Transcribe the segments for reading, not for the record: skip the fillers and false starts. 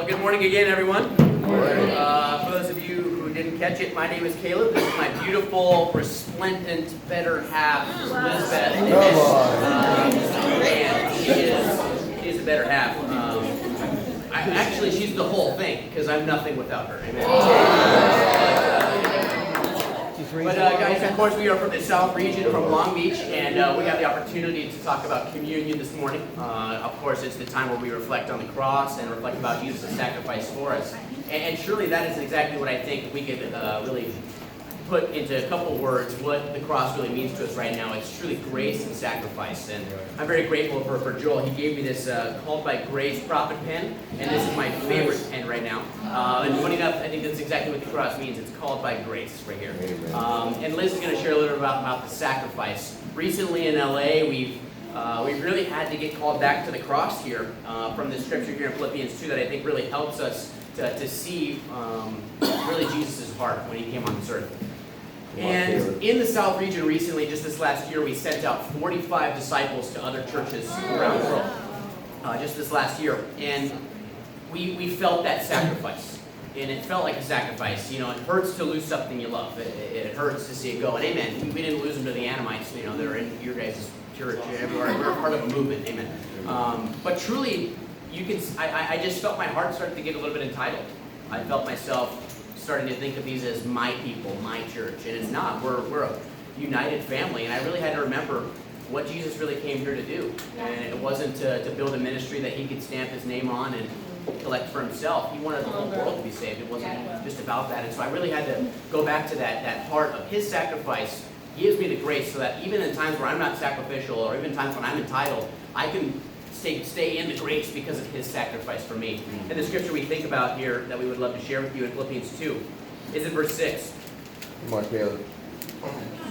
Well, good morning again, everyone. For those of you who didn't catch it, my name is Caleb. This is my beautiful, resplendent, better half, Lizbeth. And she is the better half. Actually, she's the whole thing, because I'm nothing without her. Amen. But guys, of course, we are from the South region, from Long Beach, and we have the opportunity to talk about communion this morning. Of course, it's the time where we reflect on the cross and reflect about Jesus' sacrifice for us. And surely that is exactly what I think we could really put into a couple words what the cross really means to us right now. It's truly grace and sacrifice. And I'm very grateful for Joel. He gave me this Called by Grace prophet pen, and this is my favorite pen right now. And funny enough, I think that's exactly what the cross means. It's called by grace right here. And Liz is going to share a little bit about the sacrifice. Recently in LA, we've really had to get called back to the cross here from the scripture here in Philippians 2 that I think really helps us to see really Jesus' heart when he came on this earth. And in the South region recently, just this last year, we sent out 45 disciples to other churches around the world. Just this last year. And we felt that sacrifice. And it felt like a sacrifice. You know, it hurts to lose something you love. It hurts to see it go. And amen. We didn't lose them to the Anamites. You know, they're in your guys' church. We're part of a movement. Amen. But truly, I just felt my heart start to get a little bit entitled. I felt myself starting to think of these as my people, my church, and it's not. We're a united family, and I really had to remember what Jesus really came here to do. And it wasn't to build a ministry that he could stamp his name on and collect for himself. He wanted the whole world to be saved. It wasn't just about that. And so I really had to go back to that heart of his sacrifice. He gives me the grace so that even in times where I'm not sacrificial, or even times when I'm entitled, I can stay in the grace because of his sacrifice for me. And the scripture we think about here that we would love to share with you in Philippians 2 is in verse 6. Come on, Caleb.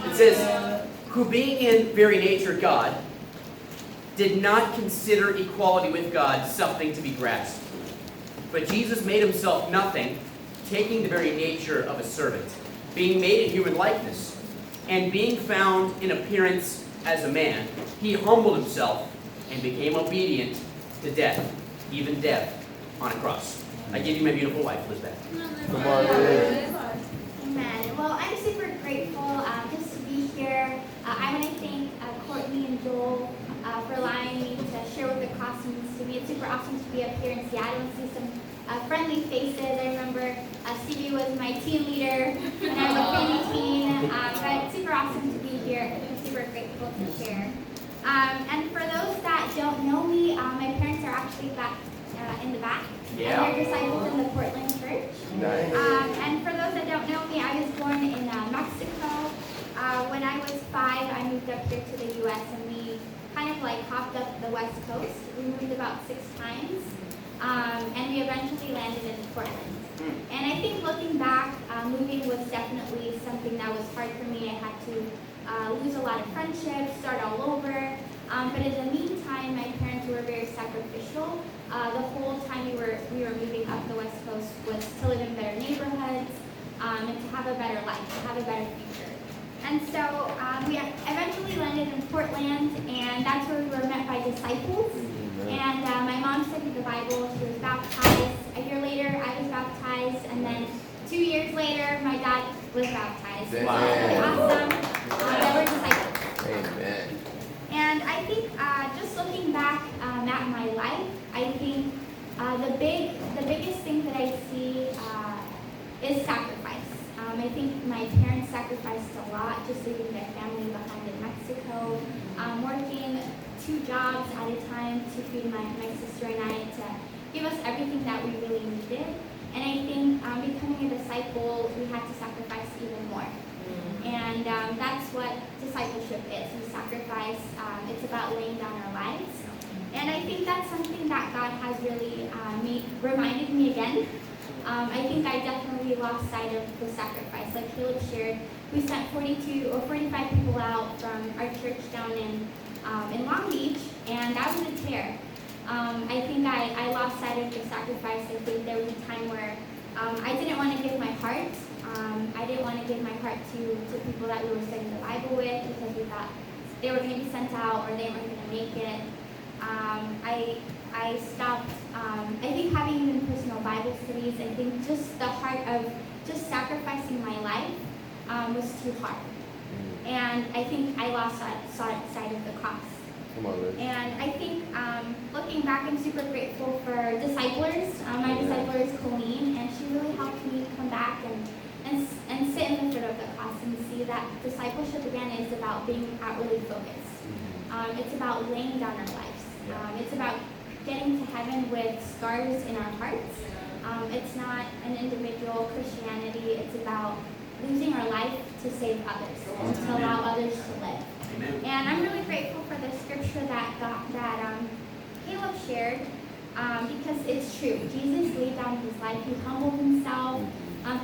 It says, who being in very nature God, did not consider equality with God something to be grasped. But Jesus made himself nothing, taking the very nature of a servant, being made in human likeness, and being found in appearance as a man, he humbled himself and became obedient to death, even death on a cross. I give you my beautiful wife, Lizbeth. Come on, Liz. Amen. Well, I'm super grateful just to be here. I want to thank Courtney and Joel for allowing me to share what the cross means to me. It's super awesome to be up here in Seattle and see some friendly faces. I remember Stevie was my team leader when I was a baby teen. But super awesome to be here. I'm super grateful to share. And for those that don't know me, my parents are actually back in the back. Yeah. And they're disciples in the Portland church. Nice. And for those that don't know me, I was born in Mexico. When I was 5, I moved up here to the U.S. and we kind of like hopped up the West Coast. We moved about 6 times. And we eventually landed in Portland. And I think looking back, moving was definitely something that was hard for me. I had to lose a lot of friendships, start all over. But in the meantime, my parents were very sacrificial. The whole time we were moving up the West Coast was to live in better neighborhoods and to have a better life, to have a better future. And so we eventually landed in Portland, and that's where we were met by disciples. And my mom studied the Bible. She was baptized. A year later, I was baptized, and then 2 years later, my dad was baptized. Wow. Awesome. That we're disciples. Amen. And I think just looking back at my life, I think the biggest thing that I see is sacrifice. I think my parents sacrificed a lot, just leaving their family behind in Mexico, working 2 jobs at a time to feed my sister and I, to give us everything that we really needed. And I think becoming a disciple, we had to sacrifice even more. And that's what discipleship is. We sacrifice. It's about laying down our lives. And I think that's something that God has really reminded me again. I think I definitely lost sight of the sacrifice. Like Caleb shared, we sent 42 or 45 people out from our church down in Long Beach, and that was a tear. I think I lost sight of the sacrifice. I think there was a time where I didn't want to give my heart. I didn't want to give my heart to people that we were studying the Bible with because we thought they were going to be sent out or they weren't going to make it. I stopped, I think having even personal Bible adversities, I think just the heart of just sacrificing my life was too hard. And I think I lost sight of the cross. Come on, Liz. And I think looking back, I'm super grateful for disciplers. My discipler is Cohen, and she really helped me come back and sit in the foot of the cross and see that discipleship again is about being outwardly focused. It's about laying down our lives. It's about getting to heaven with scars in our hearts. It's not an individual Christianity. It's about losing our life to save others and to allow others to live. And I'm really grateful for the scripture that Caleb shared because it's true. Jesus laid down his life. He humbled himself.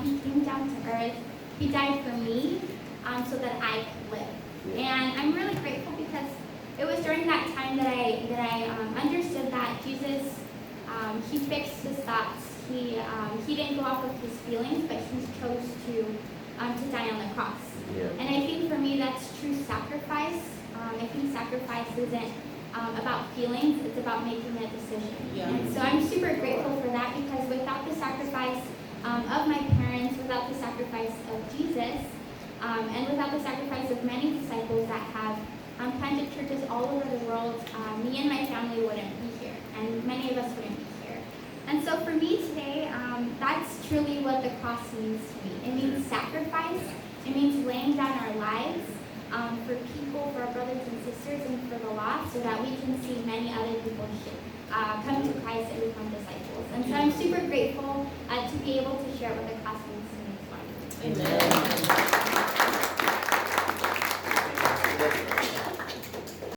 He came down to earth. He died for me so that I could live. And I'm really grateful because it was during that time that I understood that Jesus, he fixed his thoughts. He didn't go off of his feelings, but he chose to die on the cross. And I think for me that's true sacrifice. I think sacrifice isn't about feelings, it's about making a decision. And so I'm super grateful for that because without the sacrifice of my parents, without the sacrifice of Jesus, and without the sacrifice of many disciples that have planted churches all over the world, me and my family wouldn't be here, and many of us wouldn't be here. And so for me today, that's truly what the cross means to me. It means sacrifice. It means laying down our lives for people, for our brothers and sisters, and for the lost, so that we can see many other people come to Christ and become disciples. And so I'm super grateful to be able to share what the cross means to me this morning. Amen.